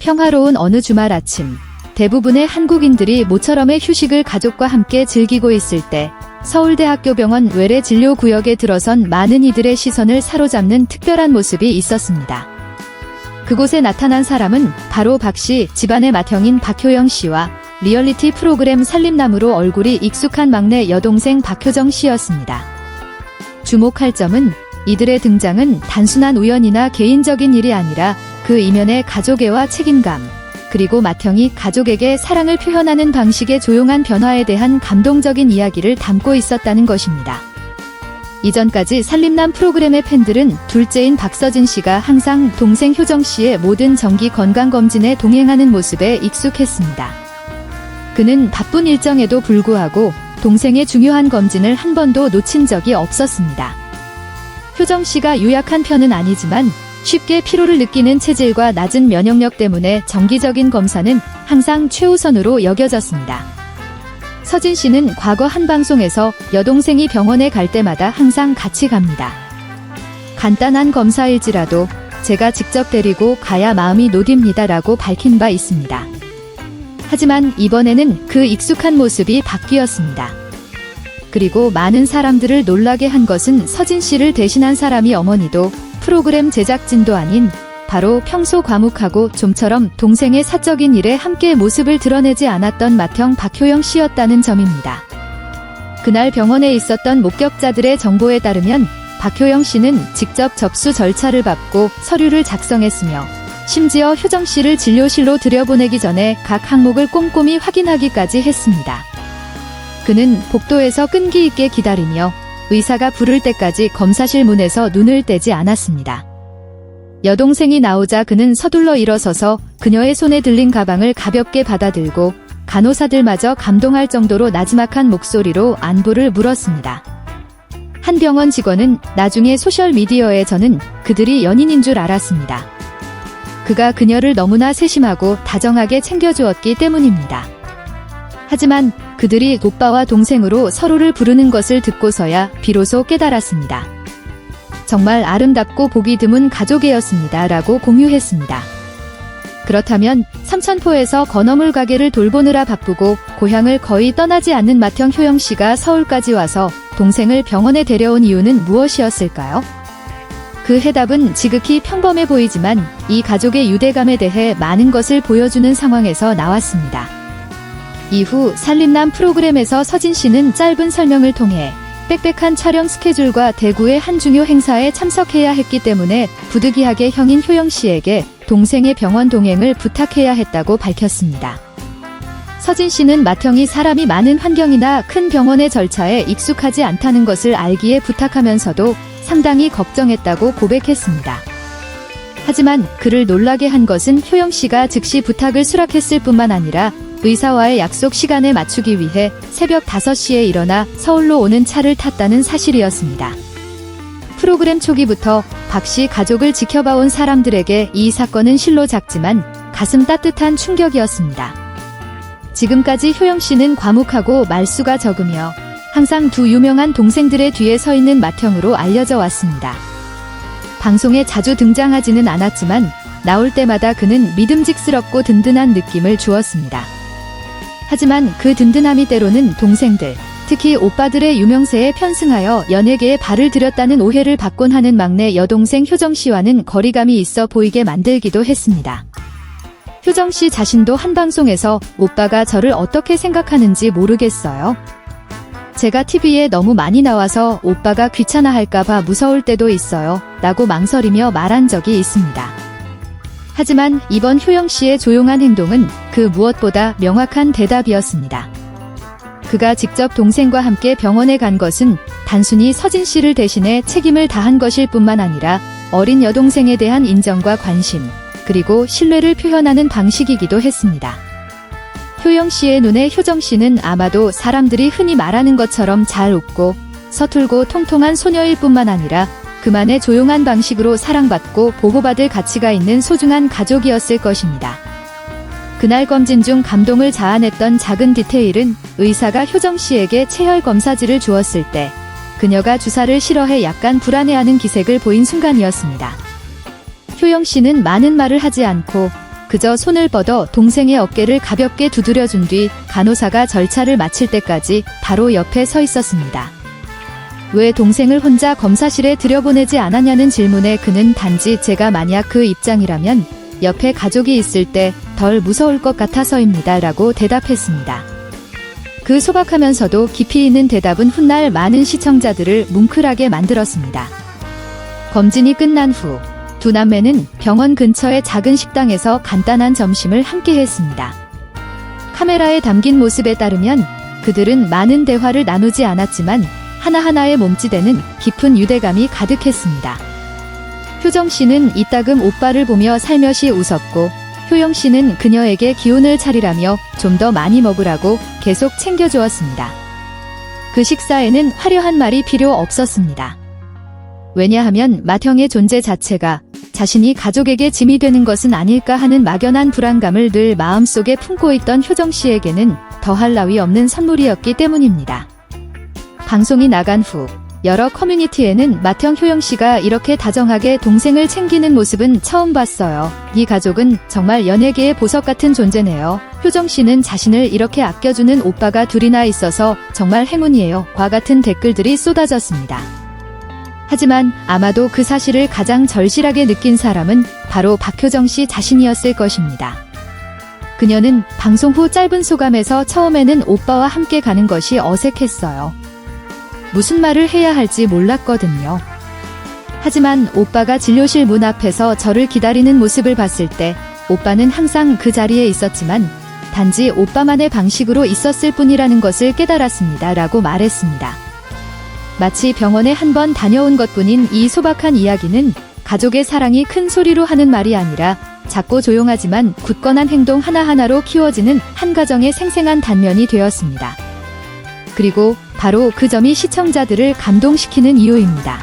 평화로운 어느 주말 아침, 대부분의 한국인들이 모처럼의 휴식을 가족과 함께 즐기고 있을 때 서울대학교병원 외래 진료구역에 들어선 많은 이들의 시선을 사로잡는 특별한 모습이 있었습니다. 그곳에 나타난 사람은 바로 박씨 집안의 맏형인 박효영 씨와 리얼리티 프로그램 살림남으로 얼굴이 익숙한 막내 여동생 박효정 씨였습니다. 주목할 점은 이들의 등장은 단순한 우연이나 개인적인 일이 아니라 그 이면의 가족애와 책임감, 그리고 맏형이 가족에게 사랑을 표현하는 방식의 조용한 변화에 대한 감동적인 이야기를 담고 있었다는 것입니다. 이전까지 살림남 프로그램의 팬들은 둘째인 박서진 씨가 항상 동생 효정 씨의 모든 정기 건강검진에 동행하는 모습에 익숙했습니다. 그는 바쁜 일정에도 불구하고 동생의 중요한 검진을 한 번도 놓친 적이 없었습니다. 효정 씨가 유약한 편은 아니지만 쉽게 피로를 느끼는 체질과 낮은 면역력 때문에 정기적인 검사는 항상 최우선으로 여겨졌습니다. 서진 씨는 과거 한 방송에서 여동생이 병원에 갈 때마다 항상 같이 갑니다. 간단한 검사일지라도 제가 직접 데리고 가야 마음이 놓입니다라고 밝힌 바 있습니다. 하지만 이번에는 그 익숙한 모습이 바뀌었습니다. 그리고 많은 사람들을 놀라게 한 것은 서진 씨를 대신한 사람이 어머니도 프로그램 제작진도 아닌 바로 평소 과묵하고 좀처럼 동생의 사적인 일에 함께 모습을 드러내지 않았던 맏형 박효영 씨였다는 점입니다. 그날 병원에 있었던 목격자들의 정보에 따르면 박효영 씨는 직접 접수 절차를 밟고 서류를 작성했으며 심지어 효정 씨를 진료실로 들여보내기 전에 각 항목을 꼼꼼히 확인하기까지 했습니다. 그는 복도에서 끈기 있게 기다리며 의사가 부를 때까지 검사실 문에서 눈을 떼지 않았습니다. 여동생이 나오자 그는 서둘러 일어서서 그녀의 손에 들린 가방을 가볍게 받아들고 간호사들마저 감동할 정도로 나지막한 목소리로 안부를 물었습니다. 한 병원 직원은 나중에 소셜미디어에 저는 그들이 연인인 줄 알았습니다. 그가 그녀를 너무나 세심하고 다정하게 챙겨주었기 때문입니다. 하지만 그들이 오빠와 동생으로 서로를 부르는 것을 듣고서야 비로소 깨달았습니다. 정말 아름답고 보기 드문 가족애였습니다. 라고 공유했습니다. 그렇다면 삼천포에서 건어물 가게를 돌보느라 바쁘고 고향을 거의 떠나지 않는 맏형 효영 씨가 서울까지 와서 동생을 병원에 데려온 이유는 무엇이었을까요? 그 해답은 지극히 평범해 보이지만 이 가족의 유대감에 대해 많은 것을 보여주는 상황에서 나왔습니다. 이후 살림남 프로그램에서 서진 씨는 짧은 설명을 통해 빽빽한 촬영 스케줄과 대구의 한 중요 행사에 참석해야 했기 때문에 부득이하게 형인 효영 씨에게 동생의 병원 동행을 부탁해야 했다고 밝혔습니다. 서진 씨는 맏형이 사람이 많은 환경이나 큰 병원의 절차에 익숙하지 않다는 것을 알기에 부탁하면서도 상당히 걱정했다고 고백했습니다. 하지만 그를 놀라게 한 것은 효영 씨가 즉시 부탁을 수락했을 뿐만 아니라 의사와의 약속 시간에 맞추기 위해 새벽 5시에 일어나 서울로 오는 차를 탔다는 사실이었습니다. 프로그램 초기부터 박씨 가족을 지켜봐온 사람들에게 이 사건은 실로 작지만 가슴 따뜻한 충격이었습니다. 지금까지 효영 씨는 과묵하고 말수가 적으며 항상 두 유명한 동생들의 뒤에 서 있는 맏형으로 알려져 왔습니다. 방송에 자주 등장하지는 않았지만 나올 때마다 그는 믿음직스럽고 든든한 느낌을 주었습니다. 하지만 그 든든함이 때로는 동생들, 특히 오빠들의 유명세에 편승하여 연예계에 발을 들였다는 오해를 받곤 하는 막내 여동생 효정 씨와는 거리감이 있어 보이게 만들기도 했습니다. 효정 씨 자신도 한 방송에서 오빠가 저를 어떻게 생각하는지 모르겠어요. 제가 TV에 너무 많이 나와서 오빠가 귀찮아할까봐 무서울 때도 있어요. 라고 망설이며 말한 적이 있습니다. 하지만 이번 효영 씨의 조용한 행동은 그 무엇보다 명확한 대답이었습니다. 그가 직접 동생과 함께 병원에 간 것은 단순히 서진 씨를 대신해 책임을 다한 것일 뿐만 아니라 어린 여동생에 대한 인정과 관심, 그리고 신뢰를 표현하는 방식이기도 했습니다. 효영 씨의 눈에 효정 씨는 아마도 사람들이 흔히 말하는 것처럼 잘 웃고 서툴고 통통한 소녀일 뿐만 아니라 그만의 조용한 방식으로 사랑받고 보호받을 가치가 있는 소중한 가족이었을 것입니다. 그날 검진 중 감동을 자아냈던 작은 디테일은 의사가 효정 씨에게 체혈 검사지를 주었을 때 그녀가 주사를 싫어해 약간 불안해하는 기색을 보인 순간이었습니다. 효영 씨는 많은 말을 하지 않고 그저 손을 뻗어 동생의 어깨를 가볍게 두드려준 뒤 간호사가 절차를 마칠 때까지 바로 옆에 서 있었습니다. 왜 동생을 혼자 검사실에 들여보내지 않았냐는 질문에 그는 단지 제가 만약 그 입장이라면 옆에 가족이 있을 때 덜 무서울 것 같아서입니다 라고 대답했습니다. 그 소박하면서도 깊이 있는 대답은 훗날 많은 시청자들을 뭉클하게 만들었습니다. 검진이 끝난 후 두 남매는 병원 근처의 작은 식당에서 간단한 점심을 함께 했습니다. 카메라에 담긴 모습에 따르면 그들은 많은 대화를 나누지 않았지만 하나하나의 몸짓에는 깊은 유대감이 가득했습니다. 효정 씨는 이따금 오빠를 보며 살며시 웃었고 효영 씨는 그녀에게 기운을 차리라며 좀 더 많이 먹으라고 계속 챙겨주었습니다. 그 식사에는 화려한 말이 필요 없었습니다. 왜냐하면 맏형의 존재 자체가 자신이 가족에게 짐이 되는 것은 아닐까 하는 막연한 불안감을 늘 마음속에 품고 있던 효정 씨에게는 더할 나위 없는 선물이었기 때문입니다. 방송이 나간 후 여러 커뮤니티에는 맏형 효영 씨가 이렇게 다정하게 동생을 챙기는 모습은 처음 봤어요. 이 가족은 정말 연예계의 보석 같은 존재네요. 효정 씨는 자신을 이렇게 아껴주는 오빠가 둘이나 있어서 정말 행운이에요. 과 같은 댓글들이 쏟아졌습니다. 하지만 아마도 그 사실을 가장 절실하게 느낀 사람은 바로 박효정 씨 자신이었을 것입니다. 그녀는 방송 후 짧은 소감에서 처음에는 오빠와 함께 가는 것이 어색했어요. 무슨 말을 해야 할지 몰랐거든요. 하지만 오빠가 진료실 문 앞에서 저를 기다리는 모습을 봤을 때 오빠는 항상 그 자리에 있었지만 단지 오빠만의 방식으로 있었을 뿐이라는 것을 깨달았습니다. 라고 말했습니다. 마치 병원에 한 번 다녀온 것뿐인 이 소박한 이야기는 가족의 사랑이 큰 소리로 하는 말이 아니라 작고 조용하지만 굳건한 행동 하나하나로 키워지는 한 가정의 생생한 단면이 되었습니다. 그리고 바로 그 점이 시청자들을 감동시키는 이유입니다.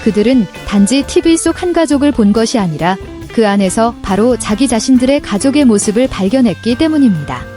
그들은 단지 TV 속 한 가족을 본 것이 아니라 그 안에서 바로 자기 자신들의 가족의 모습을 발견했기 때문입니다.